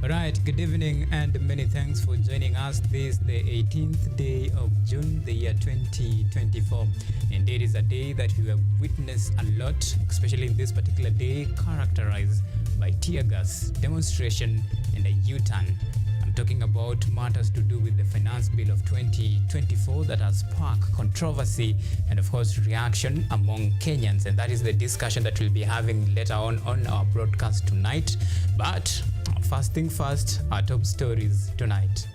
Right, good evening and many thanks for joining us. This is the 18th day of June, the year 2024. Indeed, it's a day that we have witnessed a lot, especially in this particular day, characterized by tear gas, demonstration, and a U-turn. I'm talking about matters to do with the Finance Bill of 2024 that has sparked controversy and, of course, reaction among Kenyans. And that is the discussion that we'll be having later on our broadcast tonight. But first thing first, our top stories tonight.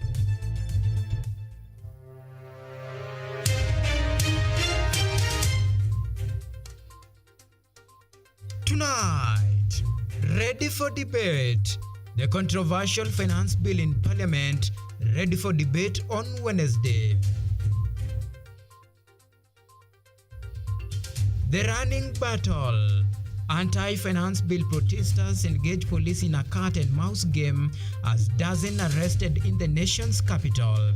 Tonight, ready for debate. The controversial finance bill in Parliament, ready for debate on Wednesday. The running battle. Anti-finance bill protesters engage police in a cat and mouse game as dozens arrested in the nation's capital.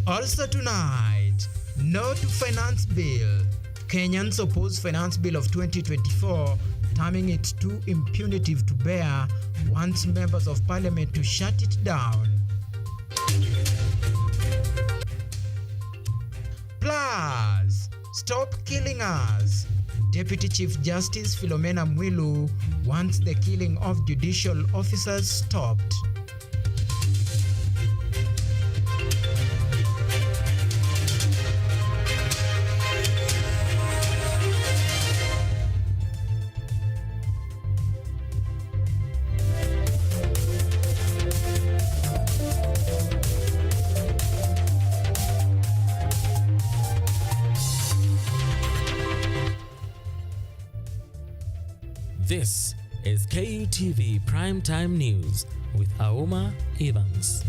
Also tonight, no to finance bill. Kenyans oppose finance bill of 2024, terming it too impunitive to bear, wants members of parliament to shut it down. Plus, stop killing us. Deputy Chief Justice Philomena Mwilu wants the killing of judicial officers stopped. This is KUTV Primetime News with Auma Evans.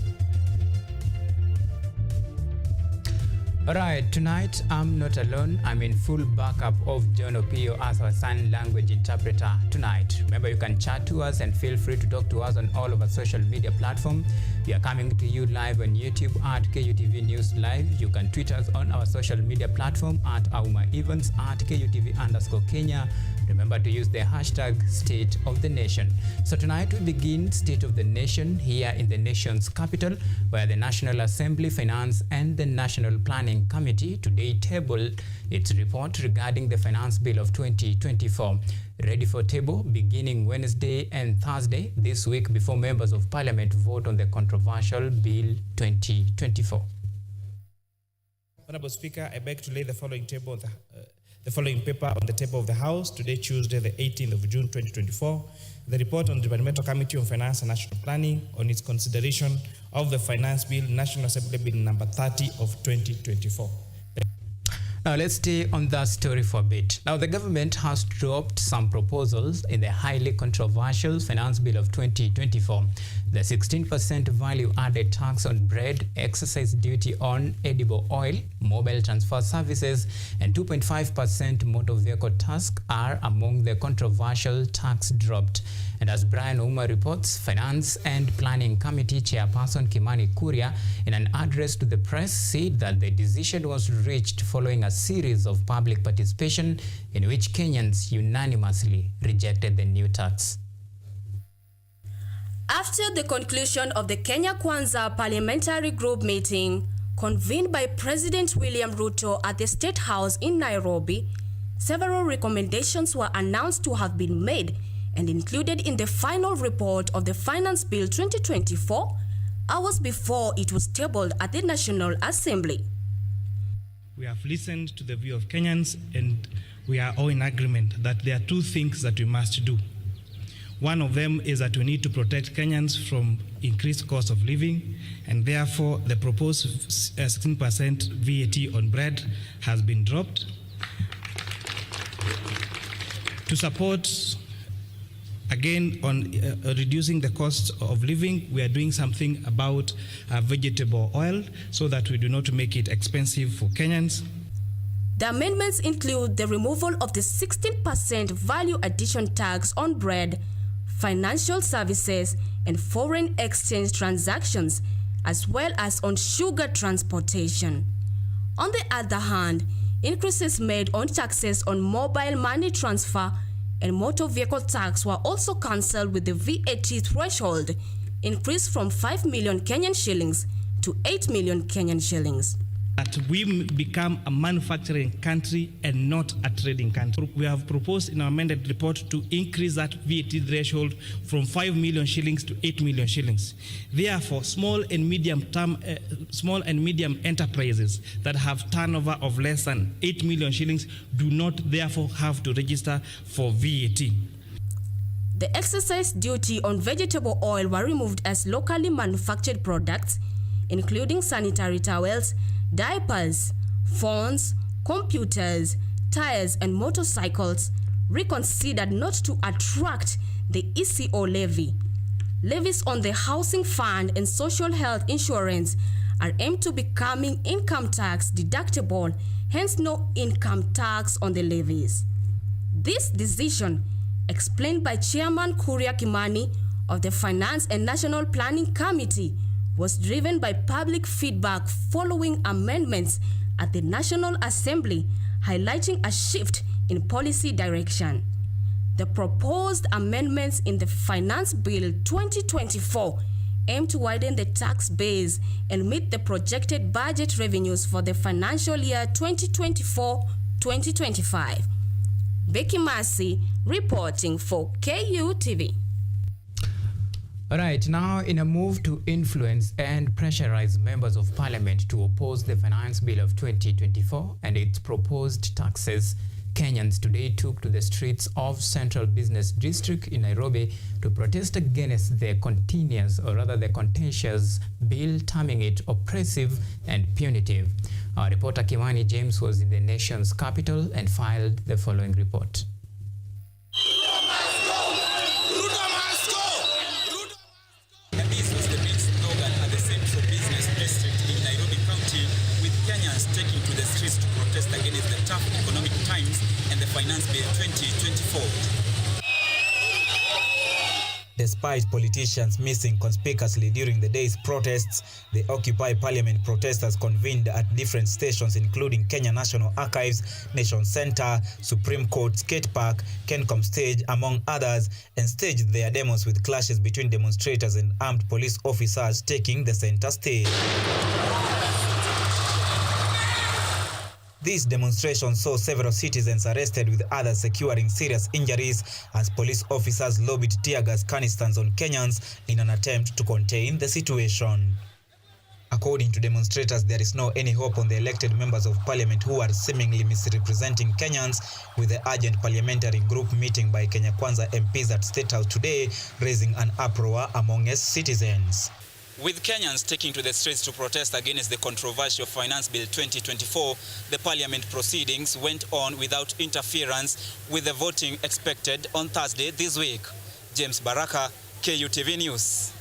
Alright, tonight I'm not alone. I'm in full backup of John Opio as our sign language interpreter tonight. Remember, you can chat to us and feel free to talk to us on all of our social media platforms. We are coming to you live on YouTube at KUTVNEWS Live. You can tweet us on our social media platform at Auma Evans, at KUTV_Kenya. Remember to use the hashtag State of the Nation. So tonight we begin State of the Nation here in the nation's capital, where the National Assembly Finance and the National Planning Committee today tabled its report regarding the Finance Bill of 2024. Ready for table beginning Wednesday and Thursday this week before members of Parliament vote on the controversial Bill 2024. Honorable Speaker, I beg to lay the following paper on the table of the House today, Tuesday, the 18th of June, 2024. The report on the Departmental Committee on Finance and National Planning on its consideration of the Finance Bill, National Assembly Bill number 30 of 2024. Now let's stay on that story for a bit. Now the government has dropped some proposals in the highly controversial Finance Bill of 2024. The 16% value-added tax on bread, excise duty on edible oil, mobile transfer services, and 2.5% motor vehicle tax are among the controversial tax dropped. And as Brian Auma reports, Finance and Planning Committee Chairperson Kimani Kuria, in an address to the press, said that the decision was reached following a series of public participation in which Kenyans unanimously rejected the new tax. After the conclusion of the Kenya Kwanza Parliamentary Group meeting, convened by President William Ruto at the State House in Nairobi, several recommendations were announced to have been made and included in the final report of the Finance Bill 2024, hours before it was tabled at the National Assembly. We have listened to the view of Kenyans, and we are all in agreement that there are two things that we must do. One of them is that we need to protect Kenyans from increased cost of living, and therefore the proposed 16% VAT on bread has been dropped. To support, again, on reducing the cost of living, we are doing something about vegetable oil so that we do not make it expensive for Kenyans. The amendments include the removal of the 16% value addition tax on bread, financial services, and foreign exchange transactions, as well as on sugar transportation. On the other hand, increases made on taxes on mobile money transfer, and motor vehicle tax were also cancelled, with the VAT threshold increased from 5 million Kenyan shillings to 8 million Kenyan shillings. That we become a manufacturing country and not a trading country. We have proposed in our amended report to increase that VAT threshold from 5 million shillings to 8 million shillings. Therefore, small and medium enterprises that have turnover of less than 8 million shillings do not therefore have to register for VAT. The excise duty on vegetable oil were removed as locally manufactured products, including sanitary towels, diapers, phones, computers, tires, and motorcycles, reconsidered not to attract the ECO levy. Levies on the housing fund and social health insurance are aimed to becoming income tax deductible, hence no income tax on the levies. This decision, explained by Chairman Kuria Kimani of the Finance and National Planning Committee, was driven by public feedback following amendments at the National Assembly, highlighting a shift in policy direction. The proposed amendments in the Finance Bill 2024 aim to widen the tax base and meet the projected budget revenues for the financial year 2024-2025. Becky Massey reporting for KUTV. All right, now in a move to influence and pressurize members of parliament to oppose the Finance Bill of 2024 and its proposed taxes, Kenyans today took to the streets of Central Business District in Nairobi to protest against the contentious bill, terming it oppressive and punitive. Our reporter Kimani James was in the nation's capital and filed the following report. Taking to the streets to protest against the tough economic times and the Finance Bill 2024. Despite politicians missing conspicuously during the day's protests, the Occupy Parliament protesters convened at different stations including Kenya National Archives, Nation Center, Supreme Court, Skate Park, Kencom Stage, among others, and staged their demos with clashes between demonstrators and armed police officers taking the center stage. These demonstrations saw several citizens arrested, with others securing serious injuries as police officers lobbied tear gas canisters on Kenyans in an attempt to contain the situation. According to demonstrators, there is no any hope on the elected members of parliament who are seemingly misrepresenting Kenyans, with the urgent parliamentary group meeting by Kenya Kwanza MPs at State House today raising an uproar among its citizens. With Kenyans taking to the streets to protest against the controversial Finance Bill 2024, the parliament proceedings went on without interference, with the voting expected on Thursday this week. James Baraka, KUTV News.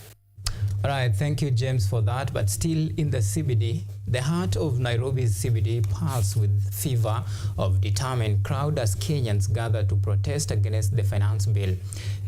All right, thank you, James, for that. But still in the CBD, the heart of Nairobi's CBD pulses with fever of determined crowd as Kenyans gather to protest against the finance bill.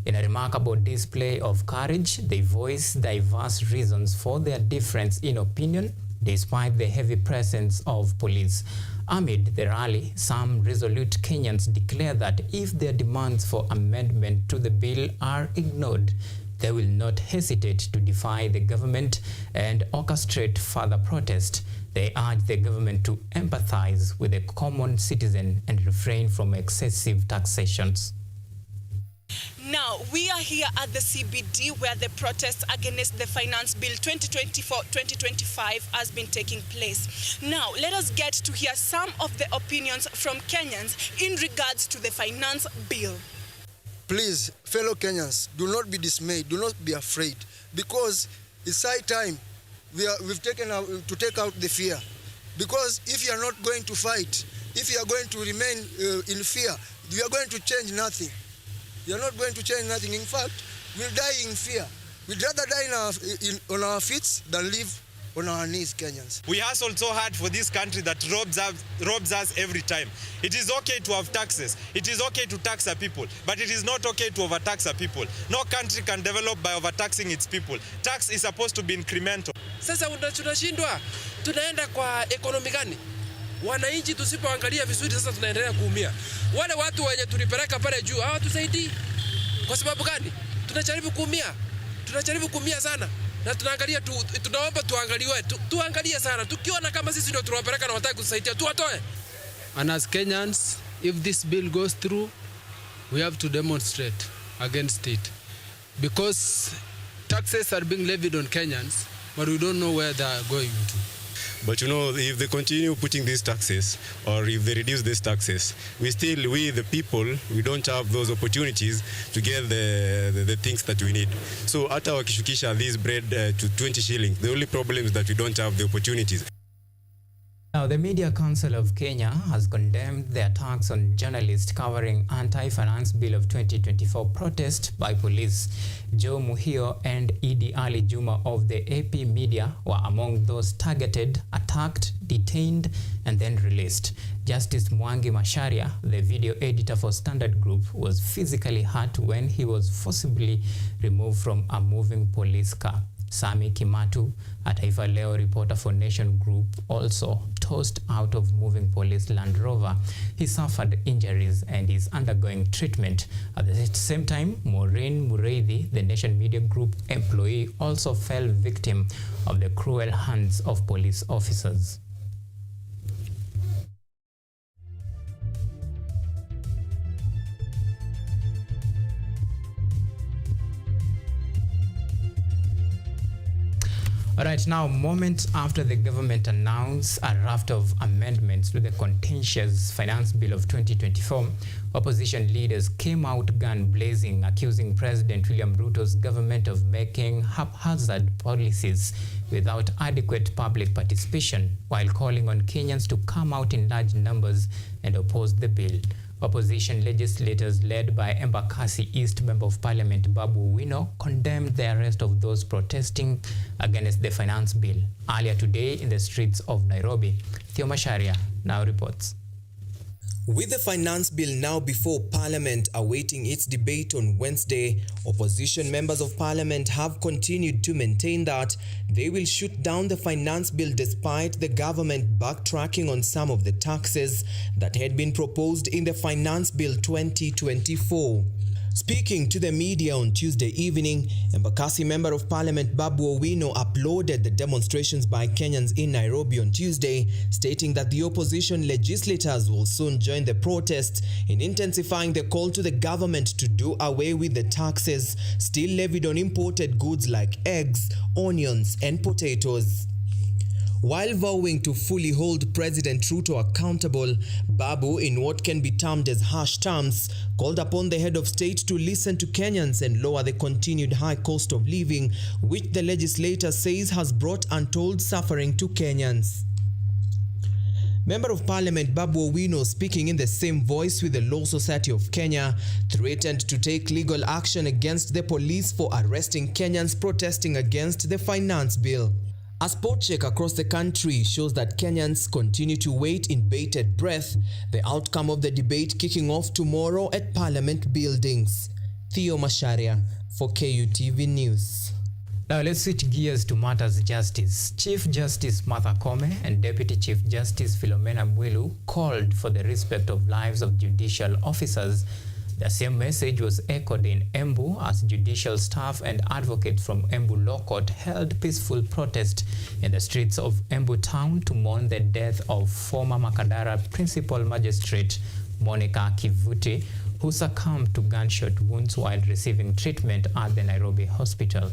In a remarkable display of courage, they voice diverse reasons for their difference in opinion, despite the heavy presence of police. Amid the rally, some resolute Kenyans declare that if their demands for amendment to the bill are ignored, they will not hesitate to defy the government and orchestrate further protest. They urge the government to empathize with the common citizen and refrain from excessive taxations. Now, we are here at the CBD where the protest against the Finance Bill 2024-2025 has been taking place. Now, let us get to hear some of the opinions from Kenyans in regards to the Finance Bill. Please, fellow Kenyans, do not be dismayed, do not be afraid, because it's high time we've taken to take out the fear. Because if you are not going to fight, if you are going to remain in fear, we are going to change nothing. You are not going to change nothing. In fact, we'll die in fear. We'd rather die on our feet than live on our knees, Kenyans. We hustle so hard for this country that robs us every time. It is okay to have taxes. It is okay to tax our people, but it is not okay to overtax our people. No country can develop by overtaxing its people. Tax is supposed to be incremental. Sasa tunashindwa, tunaenda kwa ekonomi gani? Wananchi tusipoangalia vizuri sasa tunaendelea kuumia. Wale watu wenye tulipeleka pale juu hawatusaidii. Kwa sababu gani? Tunajaribu kuumia sana. Na tunaangalia tunaomba tuangaliwe. Tuangalie sana. Tukiona kama sisi ndio tunawapeleka na wataki kusaidia, tuwatoe. And as Kenyans, if this bill goes through, we have to demonstrate against it. Because taxes are being levied on Kenyans, but we don't know where they are going to. But you know, if they continue putting these taxes, or if they reduce these taxes, we the people, we don't have those opportunities to get the things that we need. So hata wakishukisha this bread to 20 shillings, the only problem is that we don't have the opportunities. Now, the Media Council of Kenya has condemned the attacks on journalists covering anti-finance bill of 2024 protest by police. Joe Muhio and Idi Ali Juma of the AP Media were among those targeted, attacked, detained, and then released. Justice Mwangi Macharia, the video editor for Standard Group, was physically hurt when he was forcibly removed from a moving police car. Sami Kimatu, a Taifa Leo reporter for Nation Group, also tossed out of moving police Land Rover. He suffered injuries and is undergoing treatment. At the same time, Maureen Mureithi, the Nation Media Group employee, also fell victim of the cruel hands of police officers. All right, now, moments after the government announced a raft of amendments to the contentious finance bill of 2024, opposition leaders came out gun blazing, accusing President William Ruto's government of making haphazard policies without adequate public participation, while calling on Kenyans to come out in large numbers and oppose the bill. Opposition legislators led by Embakasi East Member of Parliament Babu Owino condemned the arrest of those protesting against the finance bill. Earlier today in the streets of Nairobi, Theo Macharia now reports. With the finance bill now before Parliament awaiting its debate on Wednesday, opposition members of Parliament have continued to maintain that they will shoot down the finance bill despite the government backtracking on some of the taxes that had been proposed in the Finance Bill 2024. Speaking to the media on Tuesday evening, Embakasi Member of Parliament Babu Owino applauded the demonstrations by Kenyans in Nairobi on Tuesday, stating that the opposition legislators will soon join the protests in intensifying the call to the government to do away with the taxes still levied on imported goods like eggs, onions, and potatoes. While vowing to fully hold President Ruto accountable, Babu, in what can be termed as harsh terms, called upon the head of state to listen to Kenyans and lower the continued high cost of living, which the legislator says has brought untold suffering to Kenyans. Member of Parliament Babu Owino, speaking in the same voice with the Law Society of Kenya, threatened to take legal action against the police for arresting Kenyans protesting against the finance bill. A spot check across the country shows that Kenyans continue to wait in bated breath the outcome of the debate kicking off tomorrow at Parliament buildings. Theo Macharia for KUTV News. Now let's switch gears to matters justice. Chief Justice Martha Koome and Deputy Chief Justice Philomena Mwilu called for the respect of lives of judicial officers. The same message was echoed in Embu as judicial staff and advocates from Embu Law Court held peaceful protest in the streets of Embu town to mourn the death of former Makadara Principal Magistrate Monica Kivuti, who succumbed to gunshot wounds while receiving treatment at the Nairobi hospital.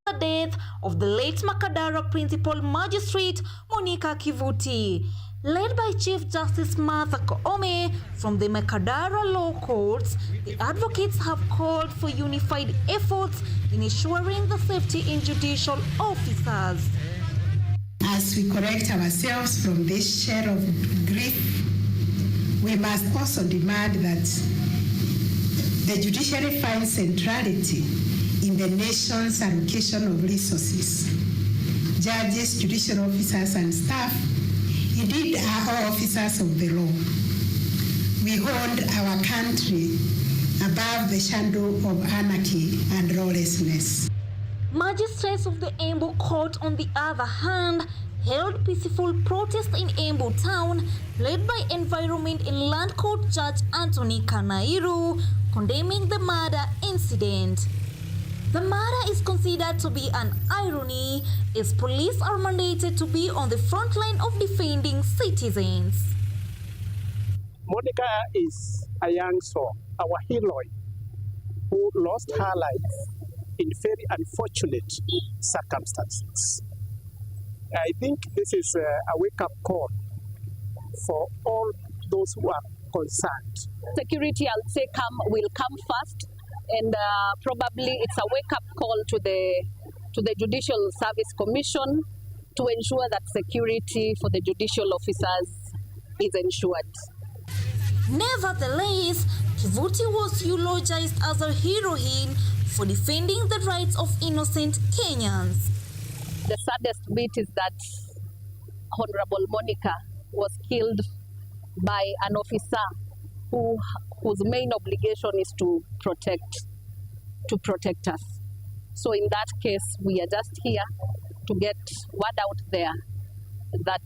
The death of the late Makadara Principal Magistrate Monica Kivuti, led by Chief Justice Martha Koome from the Makadara Law Courts, the advocates have called for unified efforts in ensuring the safety in judicial officers. As we correct ourselves from this share of grief, we must also demand that the judiciary finds centrality in the nation's allocation of resources. Judges, judicial officers, and staff, indeed, are all officers of the law. We hold our country above the shadow of anarchy and lawlessness. Magistrates of the Embu Court, on the other hand, held peaceful protest in Embu town, led by Environment and Land Court Judge Anthony Kanairu, condemning the murder incident. The murder is considered to be an irony, as police are mandated to be on the front line of defending citizens. Monica is a young soul, our heroine, who lost her life in very unfortunate circumstances. I think this is a wake-up call for all those who are concerned. Security, I'll say, will come first, and probably it's a wake-up call to the Judicial Service Commission to ensure that security for the judicial officers is ensured. Nevertheless, Kivuti was eulogized as a heroine for defending the rights of innocent Kenyans. The saddest bit is that Honorable Monica was killed by an officer whose main obligation is to protect us. So in that case, we are just here to get word out there that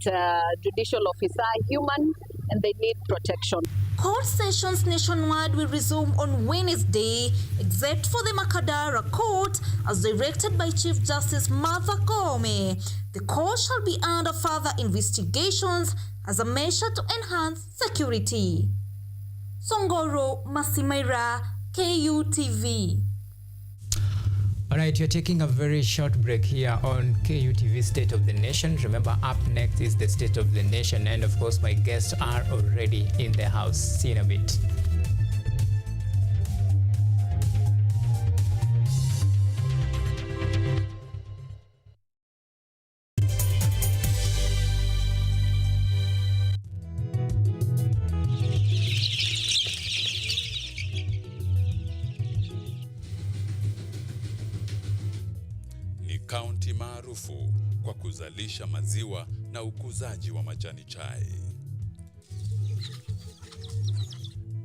judicial officers are human and they need protection. Court sessions nationwide will resume on Wednesday, except for the Makadara Court, as directed by Chief Justice Martha Koome. The court shall be under further investigations as a measure to enhance security. Songoro Masimaira, KUTV. All right, you're taking a very short break here on KUTV State of the Nation. Remember, up next is the State of the Nation, and of course, my guests are already in the house. See you in a bit. Kaunti maarufu kwa kuzalisha maziwa na ukuzaji wa majani chai.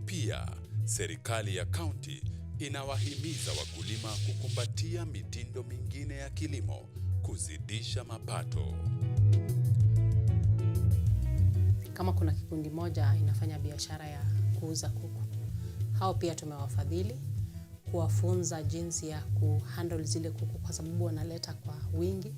Pia, serikali ya kaunti inawahimiza wakulima kukumbatia mitindo mingine ya kilimo kuzidisha mapato. Kama kuna kikundi moja inafanya biashara ya kuuza kuku, hao pia tumewafadhili kuwafunza jinsi ya kuhandle zile kuku kwa sababu wanaleta kwa wingi.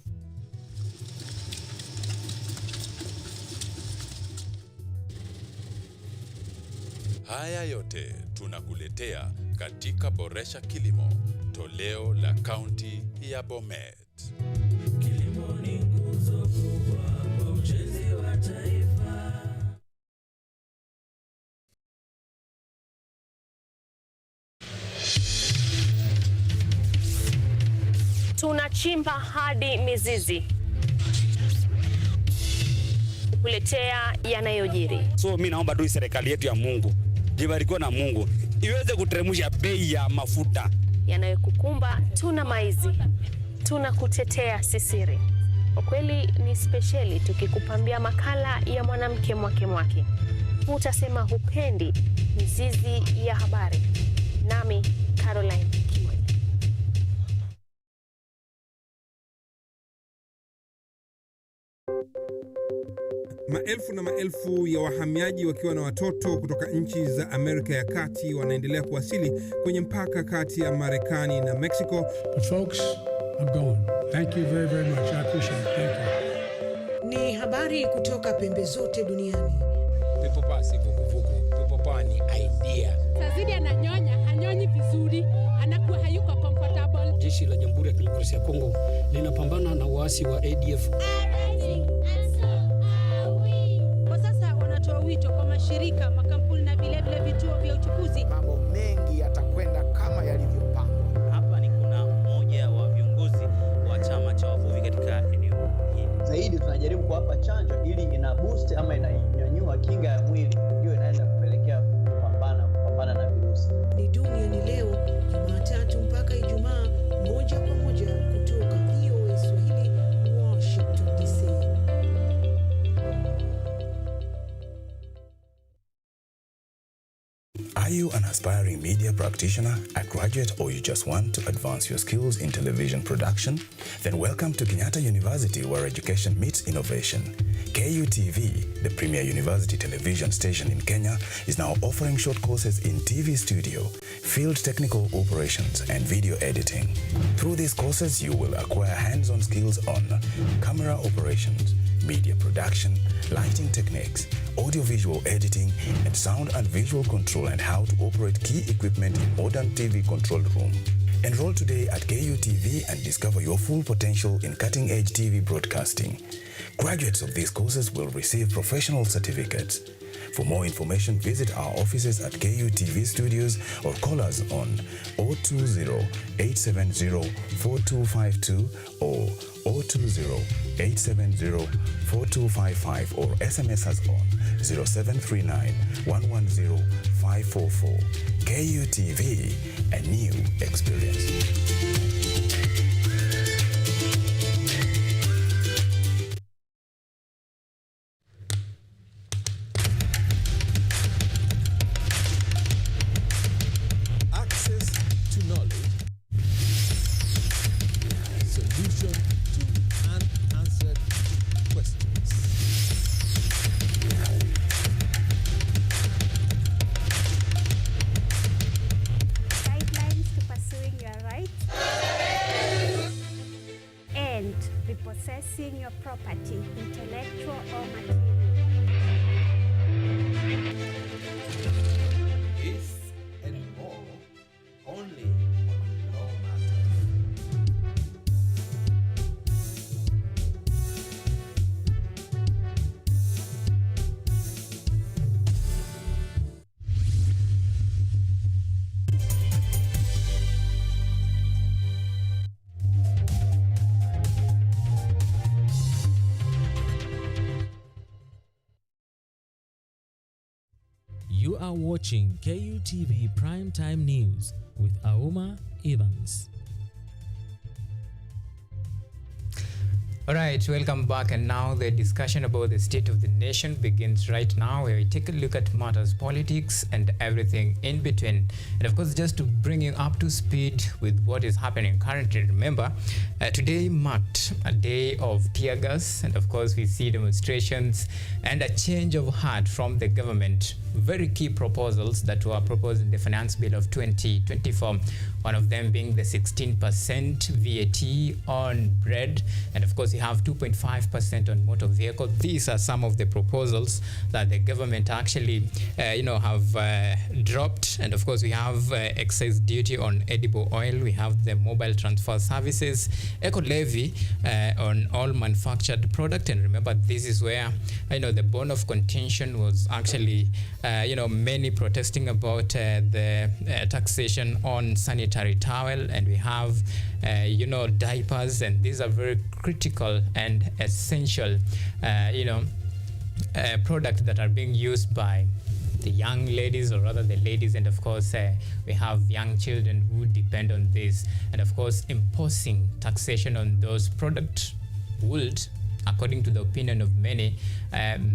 Haya yote tunakuletea katika Boresha Kilimo, toleo la kaunti ya Bomet. Kilimo ni nguzo kubwa kwa ujenzi wa taifa. Tunachimba hadi mizizi kuletea yanayojiri. So mimi naomba tu serikali yetu ya Mungu, jibarikiwe na Mungu, iweze kuteremsha bei ya mafuta yanayokukumba. Tuna maizi, tunakutetea sisiri. Kwa kweli ni speciali tukikupambia makala ya mwanamke mwake. Utasema hupendi mizizi ya habari. Nami Caroline. Maelfu na maelfu ya wahamiaji wakiwa na watoto kutoka nchi za Amerika ya Kati wanaendelea kuwasili kwenye mpaka kati ya Marekani na Mexico. But folks, I'm going. Thank you very, very much. I appreciate it. Thank you. Ni habari kutoka pembe zote duniani. Pepo pasi vuguvugu. Pepo pa ni idea. Tazidi ananyonya, hanyonyi vizuri, anakuwa hayuko comfortable. Jeshi la Jamhuri ya Kidemokrasia ya Kongo linapambana na waasi wa ADF. Wito kwa mashirika, makampuni na vile vituo vya uchukuzi. Mambo mengi yatakwenda kama yalivyopangwa. Hapa ni kuna mmoja wa viongozi wa chama cha wavuvi katika eneo hili. Zaidi tunajaribu kuwapa chanjo ili ina boost ama inanyanyua kinga ya mwili, ndio inaenda kupelekea kupambana na virusi. Ni duniani leo, Jumatatu mpaka Ijumaa, moja kwa moja kutoka VOA Swahili, Washington DC. you an aspiring media practitioner, a graduate, or you just want to advance your skills in television production? Then welcome to Kenyatta University, where education meets innovation. KUTV, the premier university television station in Kenya, is now offering short courses in TV studio, field technical operations, and video editing. Through these courses, you will acquire hands-on skills on camera operations, media production, lighting techniques, audiovisual editing, and sound and visual control, and how to operate key equipment in modern TV control room. Enroll today at KUTV and discover your full potential in cutting-edge TV broadcasting. Graduates of these courses will receive professional certificates. For more information, visit our offices at KUTV Studios or call us on 020-870-4252 or 020-870-4255 or SMS us on 0739-110-544. KUTV, a new experience. Repossessing your property, intellectual or material. This and more only on Law Matters. You are watching KUTV Primetime News with Auma Evans. All right, welcome back, and now the discussion about the state of the nation begins right now, where we take a look at matters, politics, and everything in between. And of course, just to bring you up to speed with what is happening currently, remember, today marked a day of tear gas, and of course, we see demonstrations and a change of heart from the government. Very key proposals that were proposed in the Finance Bill of 2024, one of them being the 16% VAT on bread, and of course, you have 2.5% on motor vehicle. These are some of the proposals that the government actually, have dropped. And of course, we have excise duty on edible oil. We have the mobile transfer services, eco levy on all manufactured product. And remember, this is where the bone of contention was actually, many protesting about the taxation on sanitary towel, and we have, diapers, and these are very critical and essential, products that are being used by the young ladies, or rather the ladies, and of course we have young children who depend on this, and of course imposing taxation on those products would, according to the opinion of many,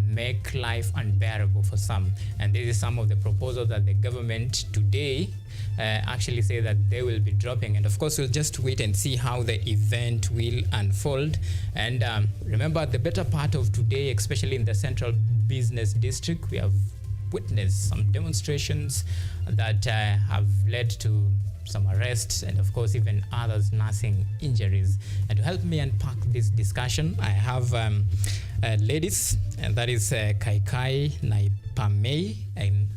make life unbearable for some. And this is some of the proposals that the government today actually say that they will be dropping. And of course, we'll just wait and see how the event will unfold. And remember, the better part of today, especially in the Central Business District, we have witnessed some demonstrations that have led to some arrests, and of course even others nursing injuries. And to help me unpack this discussion, I have ladies, and that is Kaikai Naipamei, an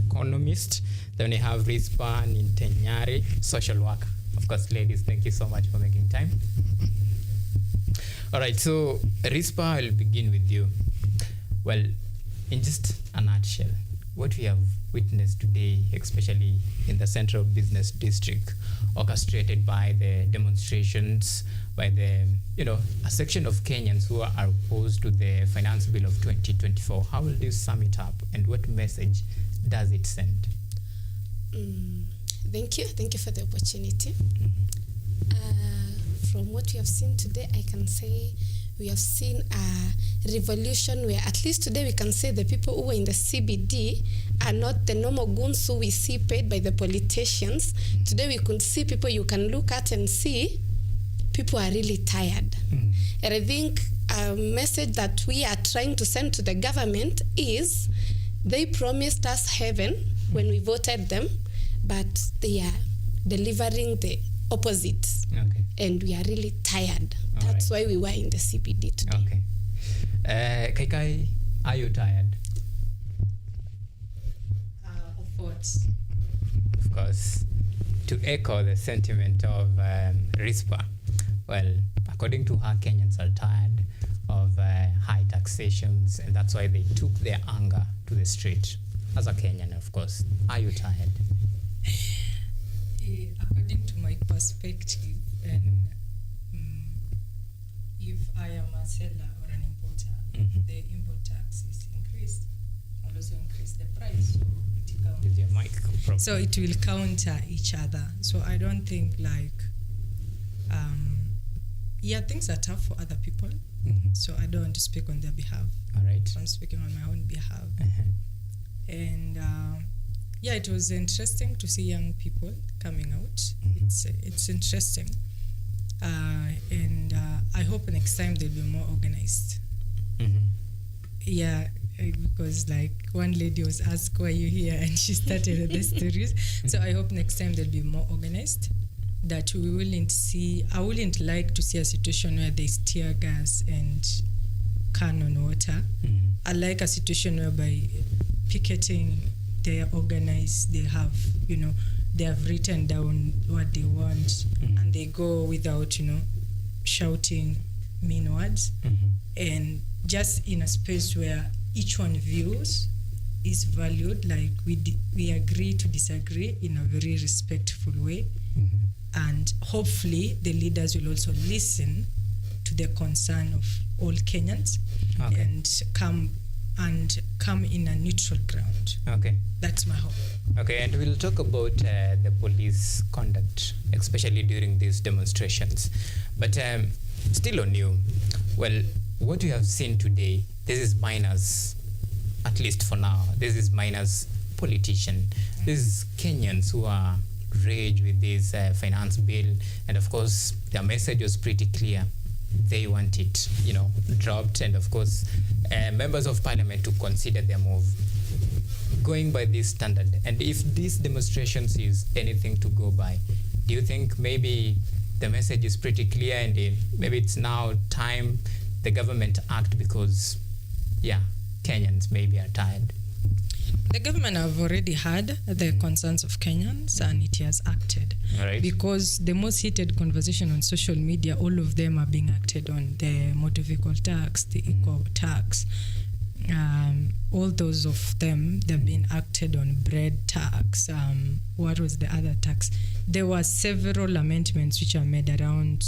economist. Then we have Rispa Nintenyari, social worker. Of course, ladies, thank you so much for making time. All right, so Rispa, I'll begin with you. Well, in just a nutshell, what we have witnessed today, especially in the Central Business District, orchestrated by the demonstrations by the, a section of Kenyans who are opposed to the Finance Bill of 2024. How will you sum it up, and what message does it send? Thank you for the opportunity. From what we have seen today, I can say we have seen a revolution where at least today we can say the people who are in the CBD are not the normal goons who we see paid by the politicians. Today we could see people you can look at and see people are really tired. And I think a message that we are trying to send to the government is they promised us heaven when we voted them, but they are delivering the opposite. Okay. And we are really tired. That's why we were in the CBD today. Okay. Kaikai, are you tired? Of what? Of course. To echo the sentiment of Rispa, well, according to her, Kenyans are tired of high taxations, and that's why they took their anger to the street. As a Kenyan, of course, are you tired? According to my perspective, and if I am a seller or an importer, if the import tax is increased, I'll also increase the price. So it counts. With your mic problem. So it will counter each other. So I don't think things are tough for other people. So I don't want to speak on their behalf. All right. So I'm speaking on my own behalf. And it was interesting to see young people coming out. It's interesting. And I hope next time they'll be more organized. Yeah, because one lady was asked, why are you here? And she started the stories. So I hope next time they'll be more organized. That I wouldn't like to see a situation where there's tear gas and cannon water. I like a situation whereby picketing, they are organized, they have written down what they want, and they go without, shouting mean words, and just in a space where each one views is valued, we agree to disagree in a very respectful way. And hopefully the leaders will also listen to the concern of all Kenyans and come in a neutral ground. Okay. That's my hope. Okay, and we'll talk about the police conduct, especially during these demonstrations. But still on you, well, what you have seen today, this is minus, at least for now, this is minus politician. This is Kenyans who are rage with this finance bill, and of course their message was pretty clear. They want it, dropped, and of course members of parliament to consider their move. Going by this standard, and if these demonstrations is anything to go by, do you think maybe the message is pretty clear and maybe it's now time the government act because Kenyans maybe are tired? The government have already heard the concerns of Kenyans and it has acted. Right. Because the most heated conversation on social media, all of them are being acted on. The motor vehicle tax, the eco tax, all those of them, they've been acted on. Bread tax, what was the other tax? There were several amendments which are made, around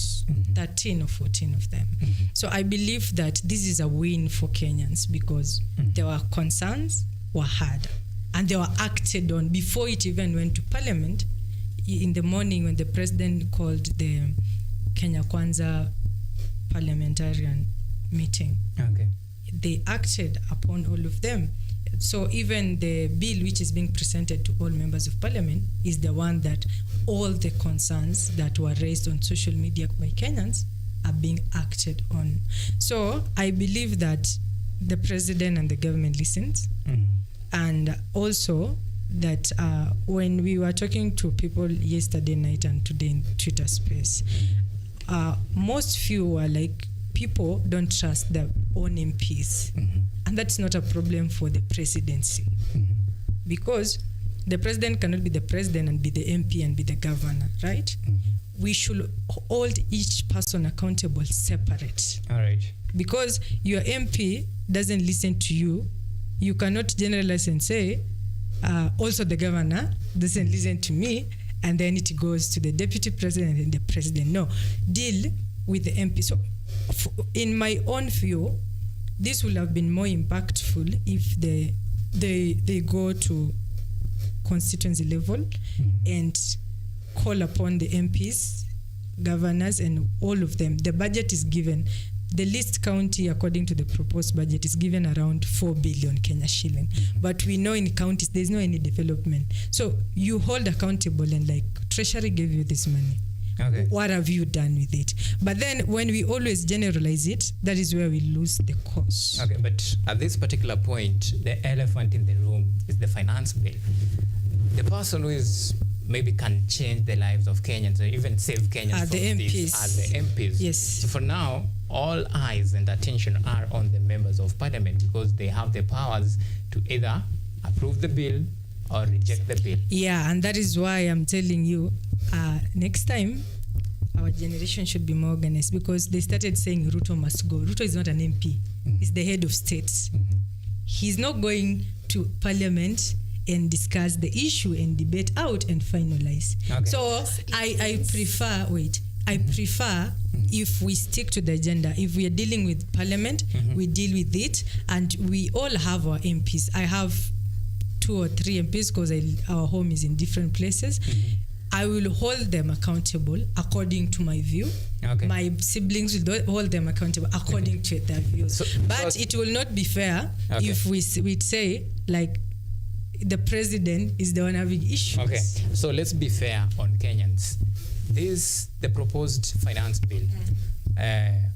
13 or 14 of them. So I believe that this is a win for Kenyans because there were concerns, were heard, and they were acted on before it even went to parliament. In the morning when the president called the Kenya Kwanza parliamentarian meeting, they acted upon all of them. So even the bill which is being presented to all members of parliament is the one that all the concerns that were raised on social media by Kenyans are being acted on. So I believe that the president and the government listened. And also that when we were talking to people yesterday night and today in Twitter space, most few were like, people don't trust their own MPs. And that's not a problem for the presidency. Because the president cannot be the president and be the MP and be the governor, right? We should hold each person accountable separate. All right. Because your MP doesn't listen to you, you cannot generalize and say, also the governor doesn't listen to me, and then it goes to the deputy president and the president. No, deal with the MP. So in my own view, this would have been more impactful if they go to constituency level and call upon the MPs, governors, and all of them. The budget is given. the least county, according to the proposed budget, is given around 4 billion Kenya shilling. But we know in counties there's no any development. So you hold accountable and like Treasury gave you this money. Okay. What have you done with it? But then when we always generalize it, that is where we lose the cause. Okay, but at this particular point, the elephant in the room is the finance bill. The person who is maybe can change the lives of Kenyans or even save Kenyans Are from the this MPs. are the MPs. Yes. So for now, all eyes and attention are on the members of parliament because they have the powers to either approve the bill or reject the bill. Yeah, and that is why I'm telling you, next time, our generation should be more organized because they started saying Ruto must go. Ruto is not an MP. He's the head of state. He's not going to parliament and discuss the issue and debate out and finalize. Okay. So I prefer if we stick to the agenda. If we are dealing with parliament, we deal with it, and we all have our MPs. I have 2 or 3 MPs because our home is in different places. I will hold them accountable according to my view. Okay. My siblings will hold them accountable according to their views. But it will not be fair if we say like the president is the one having issues. Okay, so let's be fair on Kenyans. The proposed finance bill,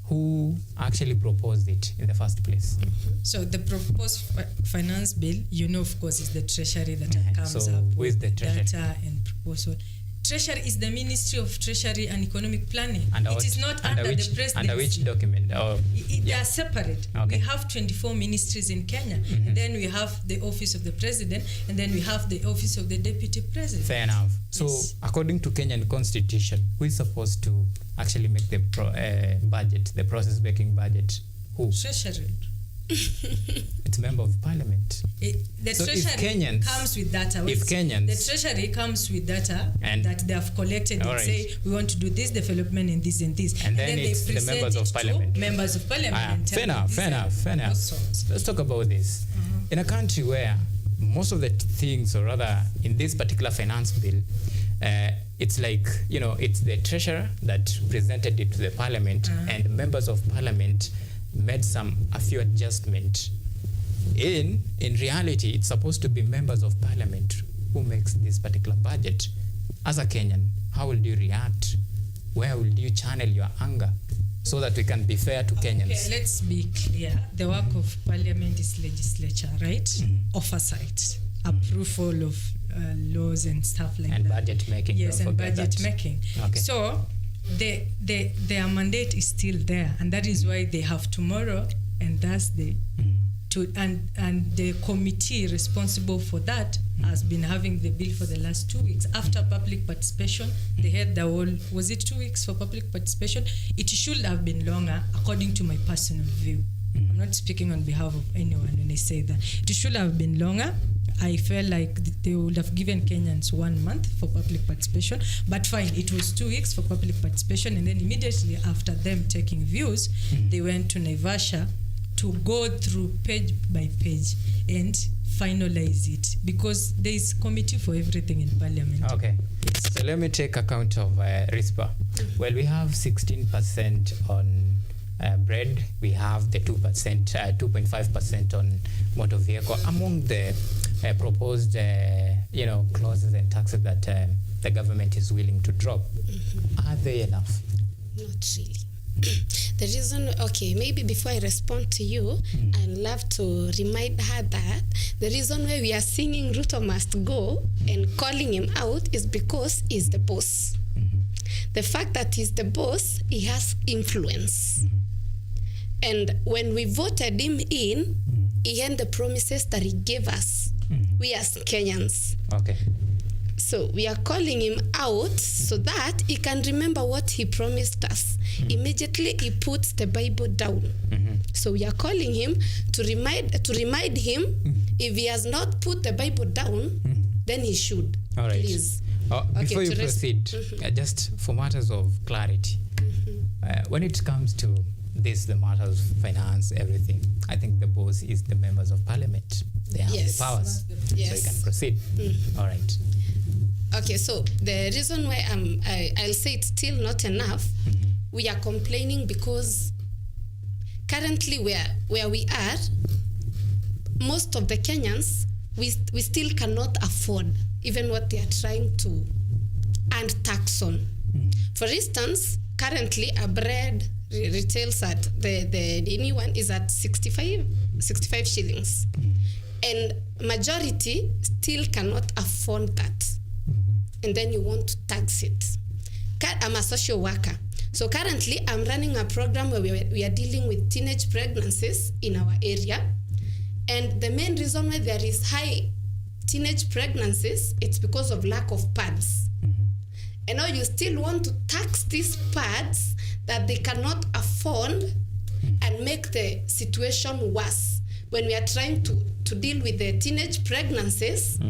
who actually proposed it in the first place? So the proposed finance bill, of course, is the Treasury that comes So up who is with the Treasury? data and proposal. Treasury is the Ministry of Treasury and Economic Planning. It is not under the presidency. Under which document? They are separate. Okay. We have 24 ministries in Kenya. And then we have the office of the president, and then we have the office of the deputy president. Fair enough. So according to Kenyan constitution, who is supposed to actually make the budget, the process making budget? Who? Treasury. It's member of parliament. The So if Treasury Kenyans- comes with data. if Kenyans- the Treasury comes with data And- that they have collected and All right. say we want to do this development and this and this, And then they it's the present members it of to parliament. members of parliament. and tell Fair them enough, these fair are enough, fair the enough. results. Let's talk about this. In a country where most of the things, or rather in this particular finance bill, it's like, it's the treasurer that presented it to the parliament, and members of parliament made a few adjustments. In reality, it's supposed to be members of parliament who makes this particular budget. As a Kenyan, how will you react? Where will you channel your anger so that we can be fair to Kenyans? Okay, let's be clear. The work of parliament is legislature, right? Oversight, approval of laws and stuff like And that. budget making. Yes, don't and forget budget that. making. Okay. So their mandate is still there, and that is why they have tomorrow and Thursday and the committee responsible for that has been having the bill for the last 2 weeks. After public participation, they had the whole, was it 2 weeks for public participation? It should have been longer, according to my personal view. I'm not speaking on behalf of anyone when I say that. It should have been longer. I felt like they would have given Kenyans 1 month for public participation, but fine, it was 2 weeks for public participation, and then immediately after them taking views, they went to Naivasha to go through page by page and finalize it, because there is committee for everything in parliament. Okay, so let me take account of RISPA. Well, we have 16% on bread. We have the 2.5% on motor vehicle. Among the proposed, clauses and taxes that the government is willing to drop, are they enough? Not really. The reason, maybe before I respond to you, I'd love to remind her that the reason why we are singing Ruto must go and calling him out is because he's the boss. The fact that he's the boss, he has influence. And when we voted him in, he had the promises that he gave us, we as Kenyans. Okay. So we are calling him out so that he can remember what he promised us. Immediately he puts the Bible down. So we are calling him to remind him, if he has not put the Bible down, then he should. All right. Please. Before you proceed, just for matters of clarity, when it comes to the matters of finance, everything, I think the boss is the members of parliament. They have the powers. So you can proceed. All right. Okay, so the reason why I'll say it's still not enough, we are complaining because currently where we are, most of the Kenyans, we still cannot afford even what they are trying to earn tax on. For instance, currently a bread retails at the new one is at 65 shillings, and majority still cannot afford that, and then you want to tax it. I'm a social worker, so currently I'm running a program where we are dealing with teenage pregnancies in our area, and the main reason why there is high teenage pregnancies, it's because of lack of pads. And now you still want to tax these pads that they cannot afford and make the situation worse. When we are trying to deal with the teenage pregnancies,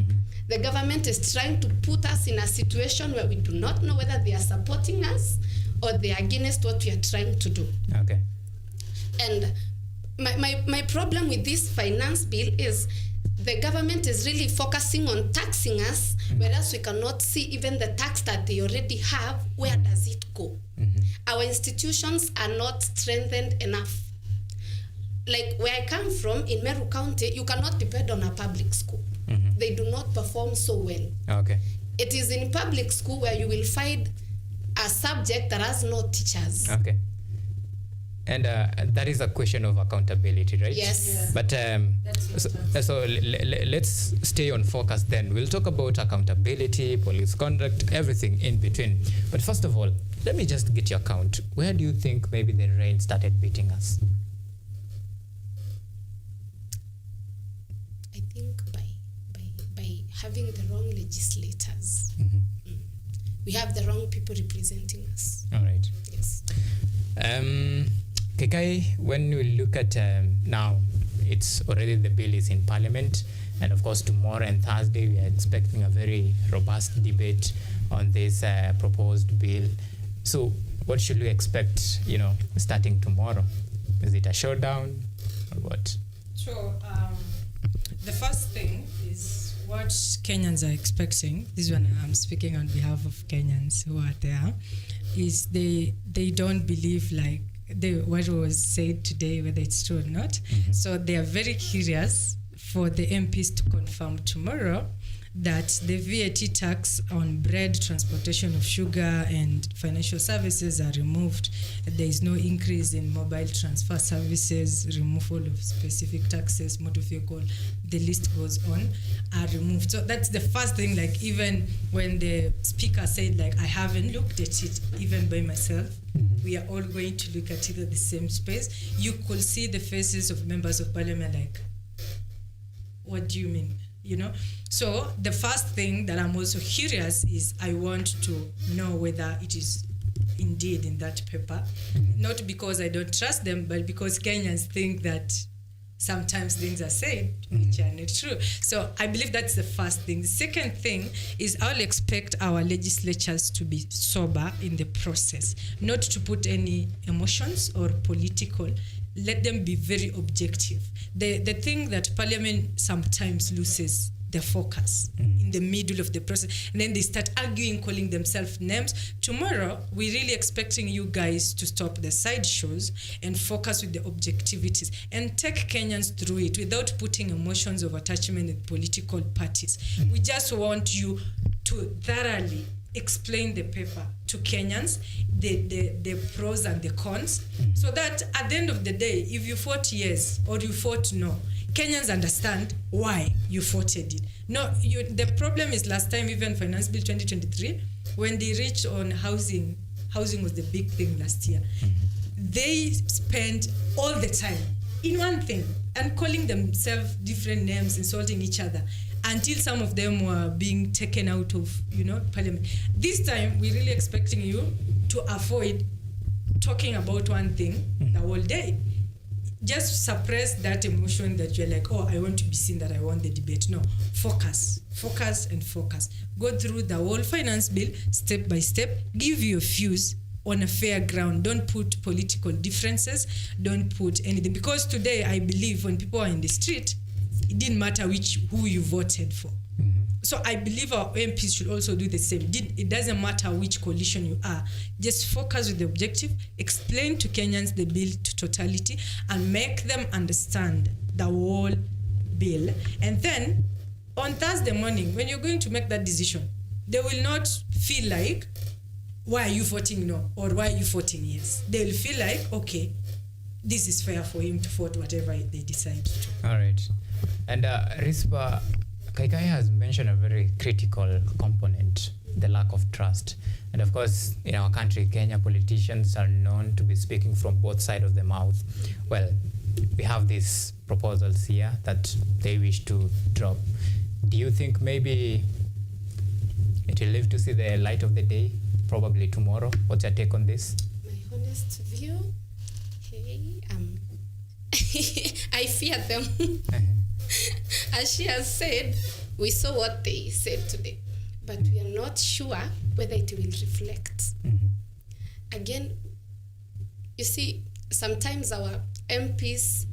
the government is trying to put us in a situation where we do not know whether they are supporting us or they are against what we are trying to do. Okay. And my problem with this finance bill is the government is really focusing on taxing us, whereas we cannot see even the tax that they already have, where does it go? Our institutions are not strengthened enough. Like where I come from in Meru County, you cannot depend on a public school. They do not perform so well. Okay. It is in public school where you will find a subject that has no teachers. Okay. And that is a question of accountability, right? Yes. But so let's stay on focus then. We'll talk about accountability, police conduct, everything in between. But first of all, let me just get your count. Where do you think maybe the rain started beating us? I think by having the wrong legislators. We have the wrong people representing us. All right. Yes. Kekai, when we look at now, it's already the bill is in Parliament, and of course tomorrow and Thursday we are expecting a very robust debate on this proposed bill. So what should we expect, starting tomorrow? Is it a showdown or what? So the first thing is what Kenyans are expecting. This one I'm speaking on behalf of Kenyans who are there, is they don't believe like what was said today, whether it's true or not. So they are very curious for the MPs to confirm tomorrow that the VAT tax on bread, transportation of sugar, and financial services are removed. There is no increase in mobile transfer services, removal of specific taxes, motor vehicle, the list goes on, are removed. So that's the first thing, like even when the speaker said, like, I haven't looked at it even by myself, we are all going to look at it at the same space. You could see the faces of members of parliament like, what do you mean? So the first thing that I'm also curious is I want to know whether it is indeed in that paper, not because I don't trust them, but because Kenyans think that sometimes things are said which are not true. So I believe that's the first thing. The second thing is I'll expect our legislatures to be sober in the process, not to put any emotions or political. Let them be very objective. The thing that Parliament sometimes loses the focus in the middle of the process, and then they start arguing, calling themselves names. Tomorrow, we're really expecting you guys to stop the sideshows and focus with the objectivities and take Kenyans through it without putting emotions of attachment with political parties. We just want you to thoroughly explain the paper to Kenyans, the pros and the cons, so that at the end of the day, if you fought yes or you fought no, Kenyans understand why you voted it. No, the problem is last time, even Finance Bill 2023, when they reached on housing was the big thing last year. They spent all the time in one thing and calling themselves different names, insulting each other, until some of them were being taken out of, parliament. This time, we're really expecting you to avoid talking about one thing the whole day. Just suppress that emotion that you're like, oh, I want to be seen, that I want the debate. No, focus. Go through the whole finance bill step by step. Give your views on a fair ground. Don't put political differences. Don't put anything. Because today, I believe when people are in the street, it didn't matter who you voted for. So I believe our MPs should also do the same. It doesn't matter which coalition you are. Just focus with the objective, explain to Kenyans the bill to totality, and make them understand the whole bill. And then on Thursday morning, when you're going to make that decision, they will not feel like, why are you voting no? Or why are you voting yes? They'll feel like, okay, this is fair for him to vote whatever they decide to. All right. And Rispa, Kaikai has mentioned a very critical component, the lack of trust. And of course, in our country, Kenya, politicians are known to be speaking from both sides of the mouth. Well, we have these proposals here that they wish to drop. Do you think maybe it will live to see the light of the day, probably tomorrow? What's your take on this? My honest view, I fear them. As she has said, we saw what they said today, but we are not sure whether it will reflect. Again, you see, sometimes our MPs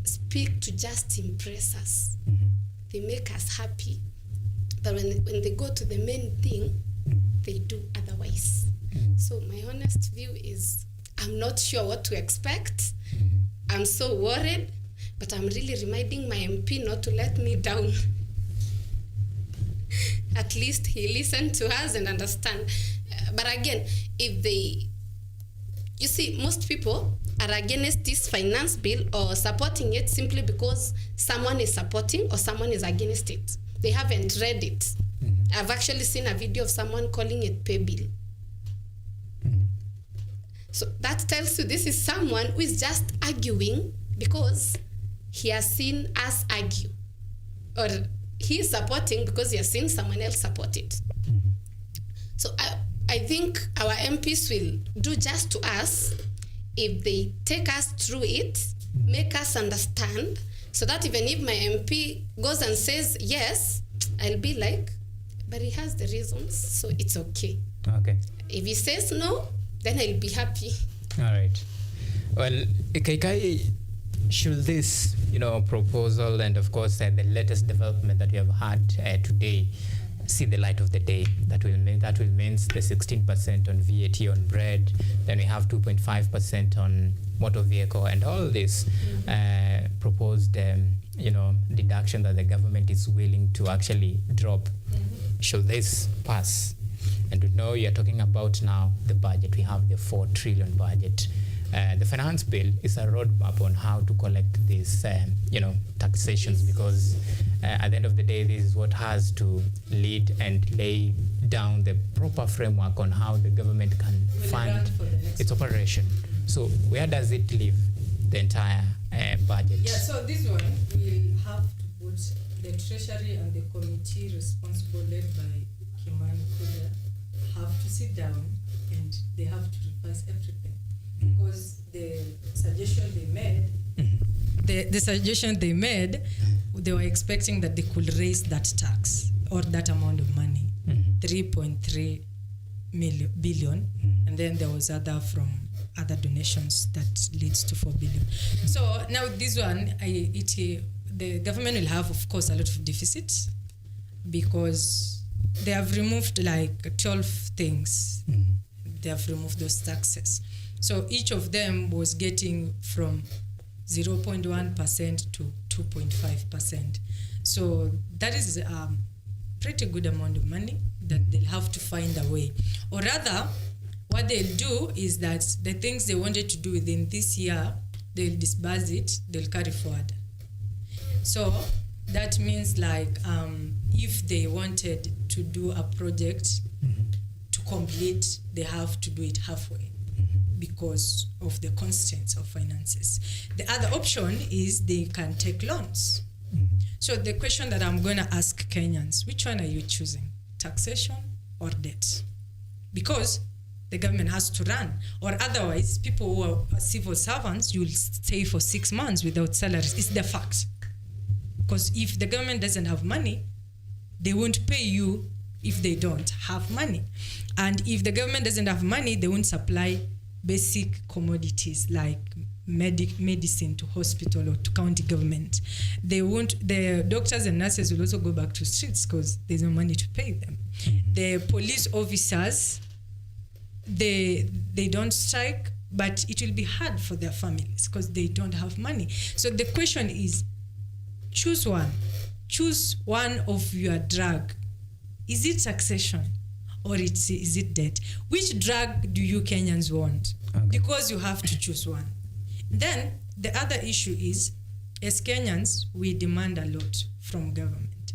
speak to just impress us. They make us happy, but when they go to the main thing, they do otherwise. So my honest view is, I'm not sure what to expect. I'm so worried, but I'm really reminding my MP not to let me down. At least he listened to us and understand. But again, you see, most people are against this finance bill or supporting it simply because someone is supporting or someone is against it. They haven't read it. I've actually seen a video of someone calling it pay bill. So that tells you this is someone who is just arguing because he has seen us argue. Or he is supporting because he has seen someone else support it. So I think our MPs will do just to us if they take us through it, make us understand, so that even if my MP goes and says yes, I'll be like, but he has the reasons, so it's okay. Okay. If he says no, then I'll be happy. All right. Well, Kaikai, should this, proposal and of course the latest development that we have had today see the light of the day? That will mean the 16% on VAT on bread. Then we have 2.5% on motor vehicle, and all this proposed, deduction that the government is willing to actually drop. Should this pass? And we know you're talking about now the budget. We have the 4 trillion budget. The finance bill is a roadmap on how to collect these, taxations, because at the end of the day, this is what has to lead and lay down the proper framework on how the government can fund its operation. So where does it leave the entire budget? Yeah, so this one will have to put the Treasury and the committee responsible, led by Kimani Kuria, have to sit down and they have to revise everything. Because the suggestion they made, they were expecting that they could raise that tax or that amount of money, 3.3 billion, and then there was from other donations that leads to 4 billion. So now this one, the government will have, of course, a lot of deficits because they have removed 12 things. They have removed those taxes. So each of them was getting from 0.1% to 2.5%. So that is a pretty good amount of money that they'll have to find a way. Or rather, what they'll do is that the things they wanted to do within this year, they'll disburse it, they'll carry forward. So that means if they wanted to do a project to complete, they have to do it halfway because of the constraints of finances. The other option is they can take loans. So the question that I'm going to ask Kenyans, which one are you choosing? Taxation or debt? Because the government has to run, or otherwise people who are civil servants, you'll stay for 6 months without salaries. It's the fact. Because if the government doesn't have money, they won't pay you if they don't have money. And if the government doesn't have money, they won't supply basic commodities like medicine to hospital or to county government. The doctors and nurses will also go back to streets because there's no money to pay them. The police officers, they don't strike, but it will be hard for their families because they don't have money. So the question is, choose one of your drug. Is it succession or is it debt? Which drug do you Kenyans want? Because you have to choose one. Then the other issue is, as Kenyans, we demand a lot from government.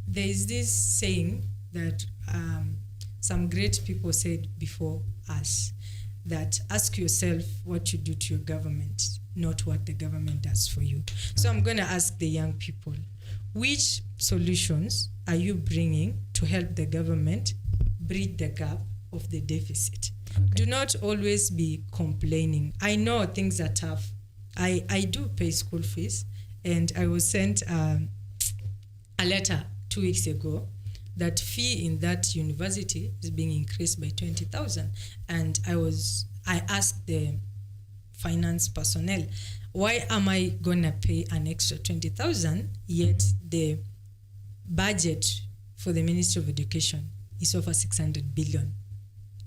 There is this saying that some great people said before us, that ask yourself what you do to your government, not what the government does for you. So I'm going to ask the young people, which solutions are you bringing to help the government bridge the gap of the deficit? Do not always be complaining. I know things are tough. I do pay school fees, and I was sent a letter 2 weeks ago that fee in that university is being increased by 20,000. And I asked the finance personnel, why am I gonna pay an extra 20,000 yet the budget for the Ministry of Education is over 600 billion?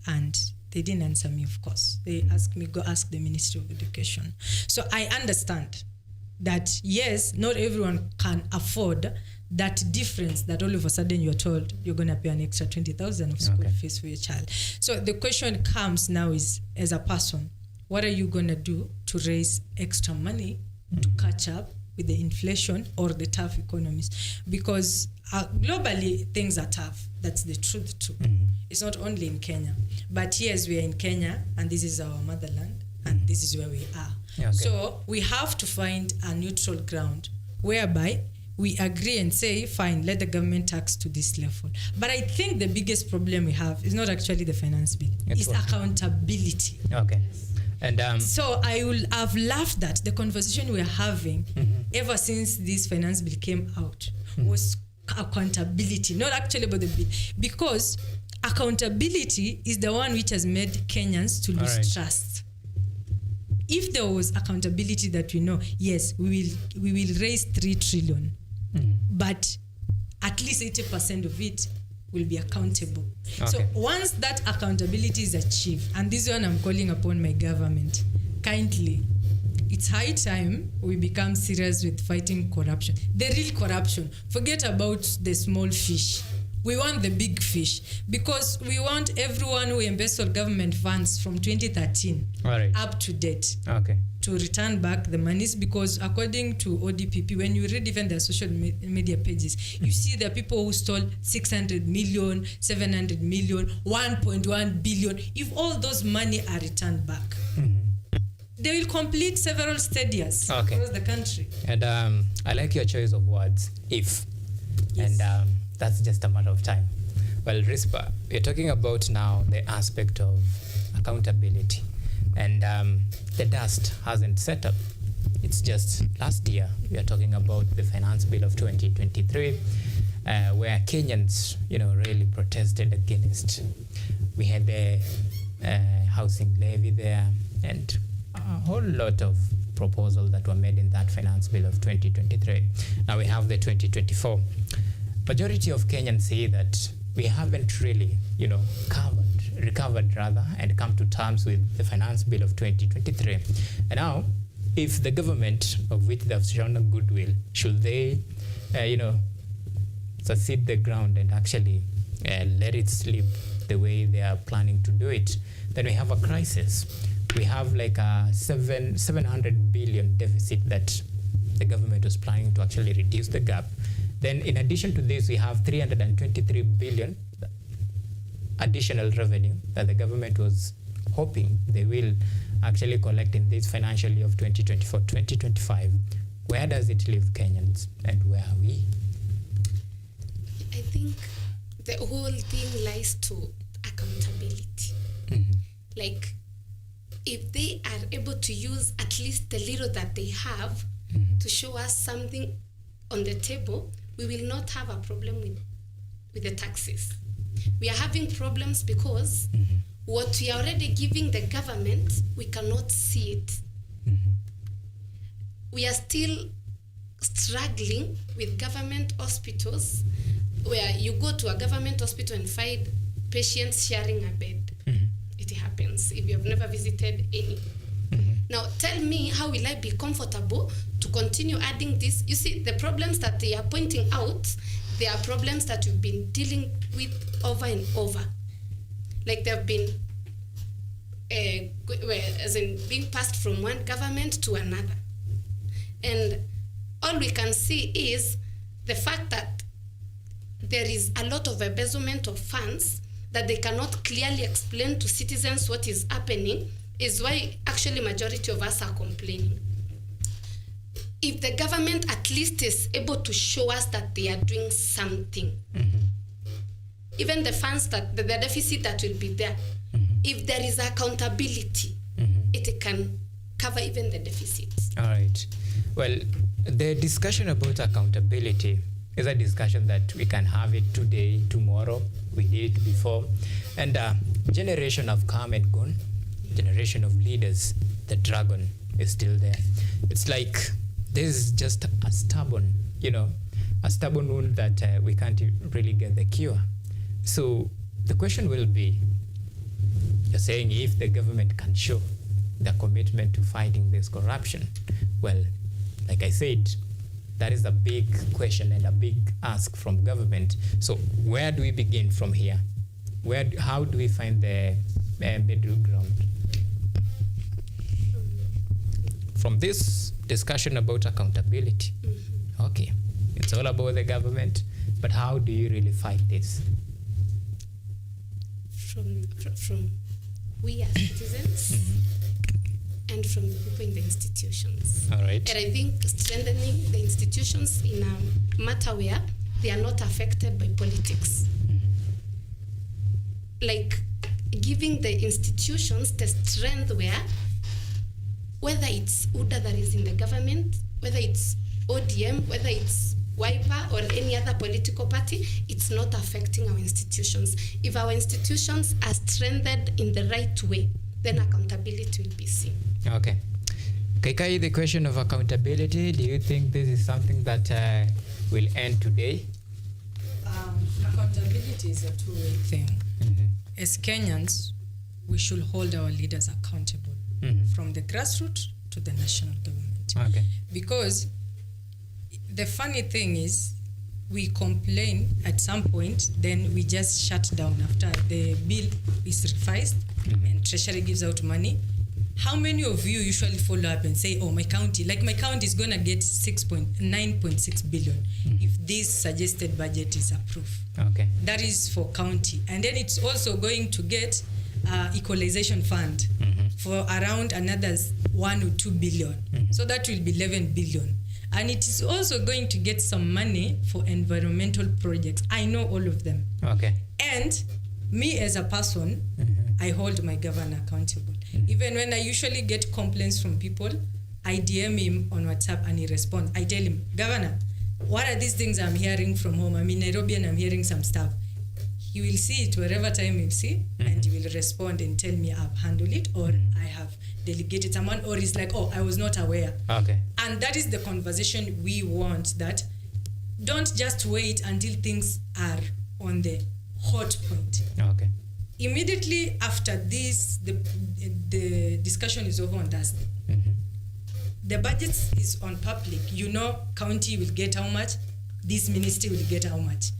And they didn't answer me, of course. They asked me, go ask the Ministry of Education. So I understand that, yes, not everyone can afford that difference that all of a sudden you're told you're going to pay an extra 20,000 of school fees for your child. So the question comes now is, as a person, what are you going to do to raise extra money to catch up with the inflation or the tough economies? Because globally, things are tough. That's the truth too. It's not only in Kenya. But yes, we are in Kenya, and this is our motherland, and this is where we are. So we have to find a neutral ground whereby we agree and say, fine, let the government tax to this level. But I think the biggest problem we have is not actually the finance bill. It's accountability. And so I will have laughed at the conversation we're having ever since this finance bill came out was accountability, not actually about the bill. Because accountability is the one which has made Kenyans to lose trust. If there was accountability that we know, yes, we will raise 3 trillion, but at least 80% of it will be accountable. So once that accountability is achieved, and this one I'm calling upon my government, kindly, it's high time we become serious with fighting corruption. The real corruption. Forget about the small fish. We want the big fish, because we want everyone who embezzled government funds from 2013 up to date to return back the monies, because according to ODPP, when you read even their social media pages, you see there are people who stole 600 million, 700 million, 1.1 billion. If all those money are returned back, they will complete several stadiums across the country. And I like your choice of words, if. And that's just a matter of time. Well, Rispa, we're talking about now the aspect of accountability. And the dust hasn't set up. It's just last year we are talking about the finance bill of 2023, where Kenyans, really protested against. We had the housing levy there, and a whole lot of proposals that were made in that finance bill of 2023. Now we have the 2024. Majority of Kenyans say that we haven't really, recovered and come to terms with the finance bill of 2023. And now, if the government, of which they have shown a goodwill, should they, succeed the ground and actually let it slip the way they are planning to do it, then we have a crisis. We have like a 700 billion deficit that the government was planning to actually reduce the gap. Then in addition to this, we have 323 billion additional revenue that the government was hoping they will actually collect in this financial year of 2024-2025. Where does it leave Kenyans, and where are we? I think the whole thing lies to accountability. Like, if they are able to use at least the little that they have to show us something on the table, we will not have a problem with the taxes. We are having problems because what we are already giving the government, we cannot see it We are still struggling with government hospitals where you go to a government hospital and find patients sharing a bed. It happens if you have never visited any. Now tell me, how will I be comfortable to continue adding this? You see, the problems that they are pointing out, they are problems that we've been dealing with over and over. Like they've been as in being passed from one government to another. And all we can see is the fact that there is a lot of embezzlement of funds that they cannot clearly explain to citizens what is happening, is why actually majority of us are complaining. If the government at least is able to show us that they are doing something, even the funds that the deficit that will be there, if there is accountability, it can cover even the deficits. All right. Well, the discussion about accountability is a discussion that we can have it today, tomorrow. We did it before. And generation have come and gone. Generation of leaders, the dragon is still there. It's like this is just a stubborn wound that we can't really get the cure. So the question will be, you're saying if the government can show the commitment to fighting this corruption, well, like I said, that is a big question and a big ask from government. So where do we begin from here? How do we find the middle ground? From this discussion about accountability, okay, it's all about the government, but how do you really fight this? From we as citizens and from the people in the institutions. All right. And I think strengthening the institutions in a matter where they are not affected by politics. Like giving the institutions the strength where, whether it's UDA that is in the government, whether it's ODM, whether it's Wiper or any other political party, it's not affecting our institutions. If our institutions are strengthened in the right way, then accountability will be seen. Okay. Kaikai, the question of accountability, do you think this is something that will end today? Accountability is a two-way thing. As Kenyans, we should hold our leaders accountable from the grassroots to the national government. Okay. Because the funny thing is, we complain at some point, then we just shut down after the bill is revised and Treasury gives out money. How many of you usually follow up and say, oh, my county is going to get 9.6 billion if this suggested budget is approved. Okay. That is for county. And then it's also going to get equalization fund for around another 1 or 2 billion. So that will be 11 billion. And it is also going to get some money for environmental projects. I know all of them. Okay. And me as a person, I hold my governor accountable. Even when I usually get complaints from people, I DM him on WhatsApp and he responds. I tell him, Governor, what are these things I'm hearing from home? I'm in Nairobi and I'm hearing some stuff. He will see it wherever time he'll see, and he will respond and tell me I've handled it, or I have delegated someone, or he's like, oh, I was not aware. Okay. And that is the conversation we want, that don't just wait until things are on the hot point. Okay. Immediately after this, the discussion is over on Thursday. The budget is on public. You know, county will get how much, this ministry will get how much.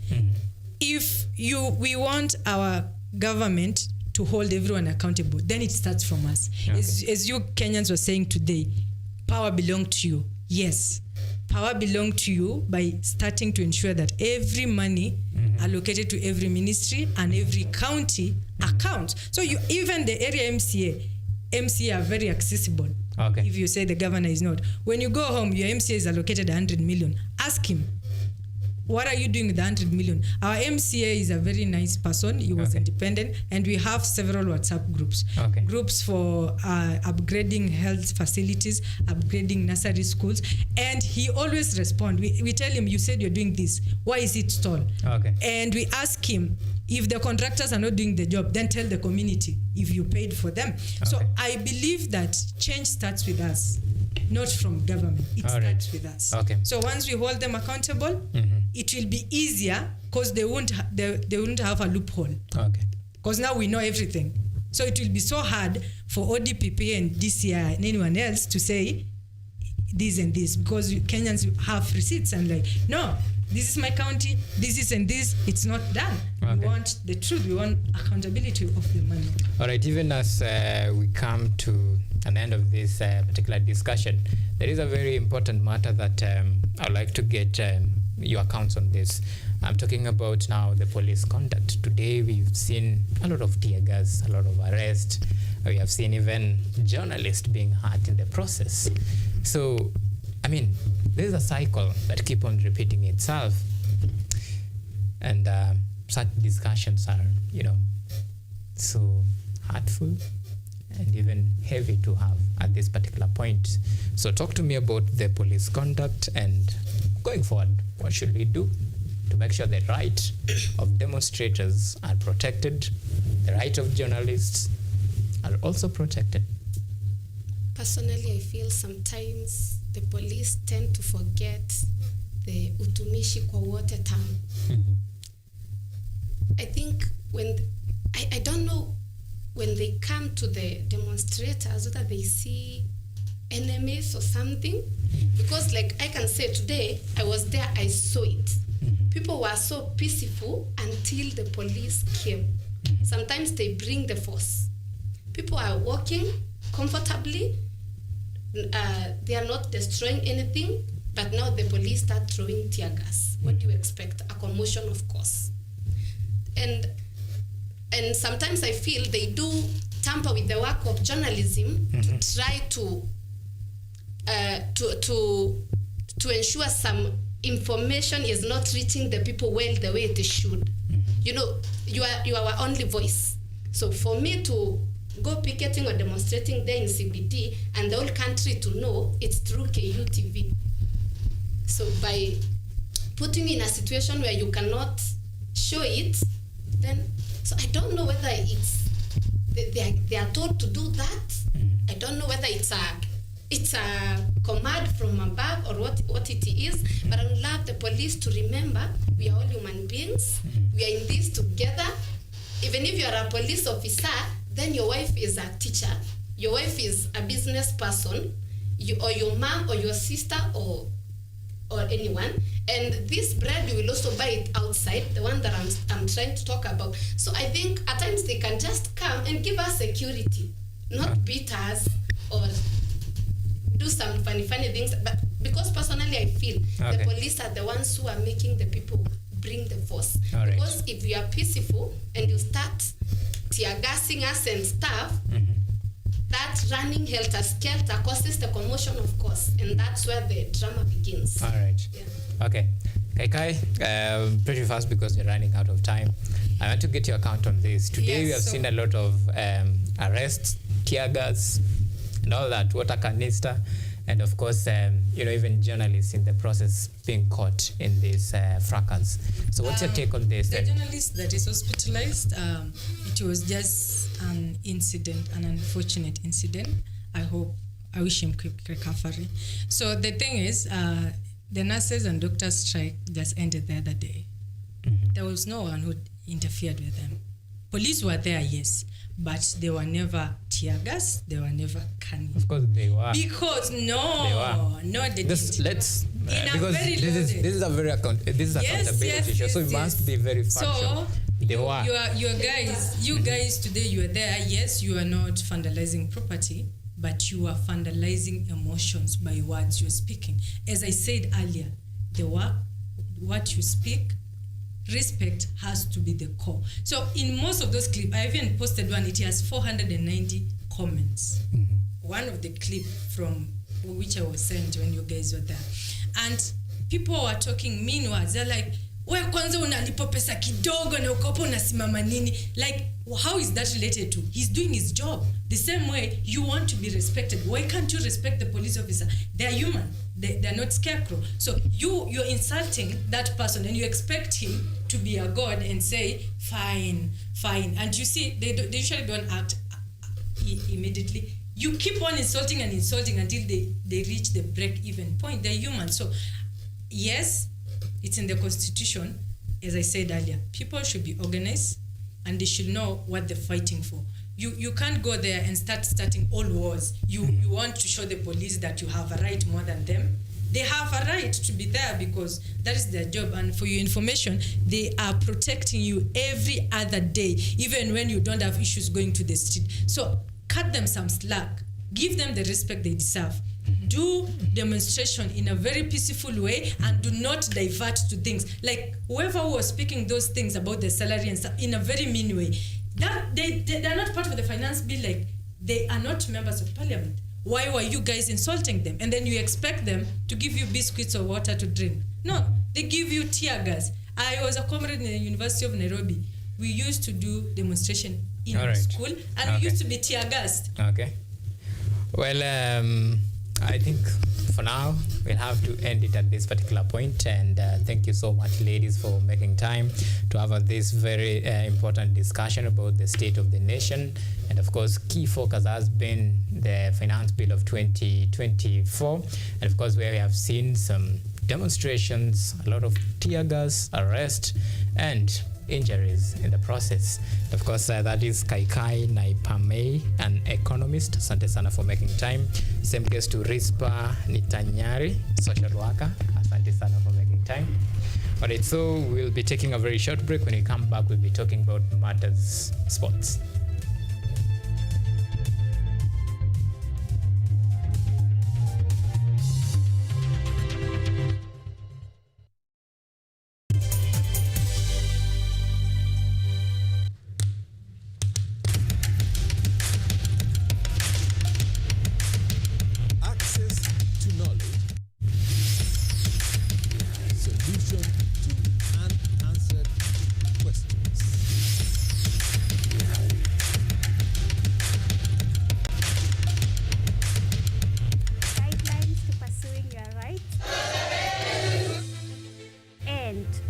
If we want our government to hold everyone accountable, then it starts from us. Okay. As you Kenyans were saying today, power belongs to you. Yes, power belongs to you by starting to ensure that every money allocated to every ministry and every county accounts. So you, even the area MCA are very accessible. Okay. If you say the governor is not. When you go home, your MCA is allocated 100 million. Ask him, what are you doing with the 100 million? Our MCA is a very nice person. He was independent, and we have several WhatsApp groups. Okay. Groups for upgrading health facilities, upgrading nursery schools, and he always responds. We tell him, you said you're doing this. Why is it stalled? Okay. And we ask him, If the contractors are not doing the job, then tell the community if you paid for them. So I believe that change starts with us, not from government. It starts with us. So once we hold them accountable, it will be easier because they won't have a loophole. Because now we know everything. So it will be so hard for ODPP and DCI and anyone else to say this and this, because Kenyans have receipts and like, no, this is my county, this is and this, it's not done. We want the truth, we want accountability of the money. All right, even as we come to an end of this particular discussion, there is a very important matter that I'd like to get your accounts on this. I'm talking about now the police conduct. Today we've seen a lot of tear gas, a lot of arrests. We have seen even journalists being hurt in the process. So, I mean, there's a cycle that keep on repeating itself. And such discussions are, so hurtful and even heavy to have at this particular point. So talk to me about the police conduct and going forward, what should we do to make sure the right of demonstrators are protected, the right of journalists are also protected? Personally, I feel sometimes the police tend to forget the utumishi kwa wote term. I think I don't know when they come to the demonstrators whether they see enemies or something, because like I can say today I was there, I saw it. People were so peaceful until the police came. Sometimes they bring the force. People are walking comfortably, they are not destroying anything, but now the police start throwing tear gas. What do you expect? A commotion, of course. And sometimes I feel they do tamper with the work of journalism to try to ensure some information is not reaching the people well the way it should. You are our only voice. So for me to go picketing or demonstrating there in CBD and the whole country to know, it's through KUTV. So by putting in a situation where you cannot show it, then so I don't know whether it's they are told to do that. I don't know whether it's a command from above or what it is, but I would love the police to remember we are all human beings. We are in this together. Even if you are a police officer, then your wife is a teacher, your wife is a business person, or your mom or your sister or anyone. And this bread, you will also buy it outside, the one that I'm trying to talk about. So I think at times they can just come and give us security, not beat us or do some funny things. But because personally I feel the police are the ones who are making the people bring the force. Because if you are peaceful and you start tear gassing us and stuff, that running helter-skelter causes the commotion, of course, and that's where the drama begins. All right. Yeah. Okay. Kai, pretty fast because we're running out of time. I want to get your account on this. Today we have seen a lot of arrests, tear gas, and all that, water canister, and of course, even journalists in the process being caught in this fracas. So what's your take on this? The journalist that is hospitalized, it was just an incident, an unfortunate incident. I wish him quick recovery. So the thing is, the nurses and doctors strike just ended the other day. There was no one who interfered with them. Police were there, yes, but they were never tear gas, they were never canning. Of course they were. Because they didn't. Because this is a very accountability issue, so it must be very factual. So you guys today, you are there, yes, you are not vandalizing property, but you are vandalizing emotions by words you're speaking. As I said earlier, what you speak, respect has to be the core. So in most of those clips, I even posted one, it has 490 comments. One of the clip from which I was sent when you guys were there. And people were talking mean words. They're like, we kwanza unalipo pesa kidogo na ukopo unasimama nini? Like, how is that related to? He's doing his job. The same way you want to be respected. Why can't you respect the police officer? They're human. They're not scarecrow. So you're insulting that person and you expect him to be a god and say, fine. And you see, they usually don't act immediately. You keep on insulting until they reach the break-even point. They're human. So, yes, it's in the Constitution. As I said earlier, people should be organized and they should know what they're fighting for. You can't go there and starting all wars. You want to show the police that you have a right more than them. They have a right to be there because that is their job. And for your information, they are protecting you every other day, even when you don't have issues going to the street. So cut them some slack. Give them the respect they deserve. Do demonstration in a very peaceful way and do not divert to things. Like whoever was speaking those things about the salary and stuff in a very mean way, that they're not part of the finance bill. Like they are not members of parliament. Why were you guys insulting them? And then you expect them to give you biscuits or water to drink. No, they give you tear gas. I was a comrade in the University of Nairobi. We used to do demonstration in school and we used to be tear gassed. Okay. Well, I think for now we'll have to end it at this particular point, and thank you so much, ladies, for making time to have this very important discussion about the state of the nation. And of course, key focus has been the finance bill of 2024, and of course where we have seen some demonstrations, a lot of tear gas, arrest, and injuries in the process. Of course, that is Kaikai Naipamei, an economist. Asante sana for making time. Same goes to Rispa Nitanyari, social worker. Asante sana for making time. All right, so we'll be taking a very short break. When we come back, we'll be talking about matters sports.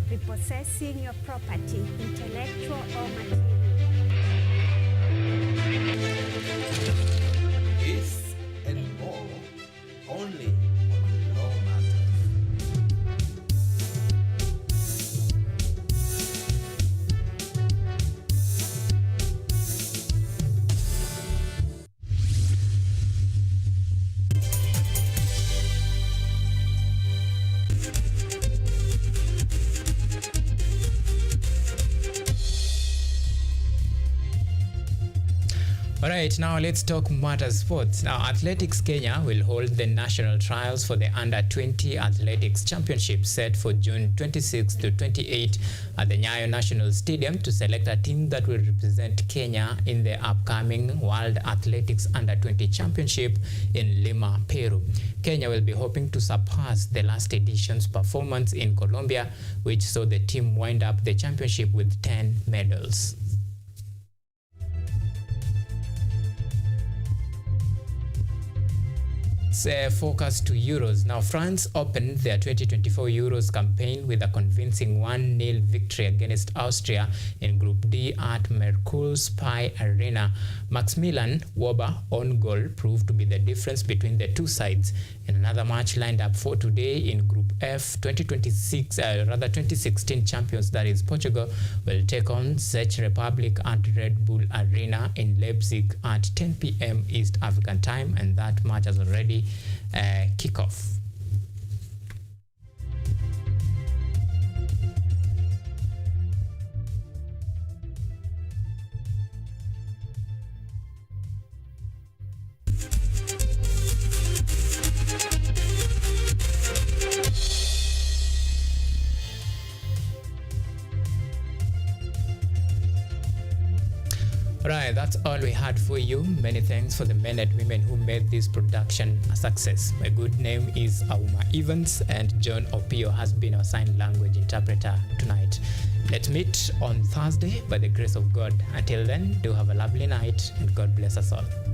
Repossessing your property, intellectual or material. This and more only on Law Matters. All right, now let's talk matters sports. Now, Athletics Kenya will hold the national trials for the Under-20 Athletics Championship set for June 26 to 28 at the Nyayo National Stadium to select a team that will represent Kenya in the upcoming World Athletics Under-20 Championship in Lima, Peru. Kenya will be hoping to surpass the last edition's performance in Colombia, which saw the team wind up the championship with 10 medals. Focus to Euros. Now, France opened their 2024 Euros campaign with a convincing 1-0 victory against Austria in Group D at Merkur Spy Arena. Maximilian Woba on goal proved to be the difference between the two sides. In another match lined up for today in Group F, 2016 champions, that is Portugal, will take on Czech Republic at Red Bull Arena in Leipzig at 10 p.m. East African time, and that match has already kick off. Right. Alright, that's all we had for you. Many thanks for the men and women who made this production a success. My good name is Auma Evans, and John Opio has been our sign language interpreter tonight. Let's meet on Thursday by the grace of God. Until then, do have a lovely night, and God bless us all.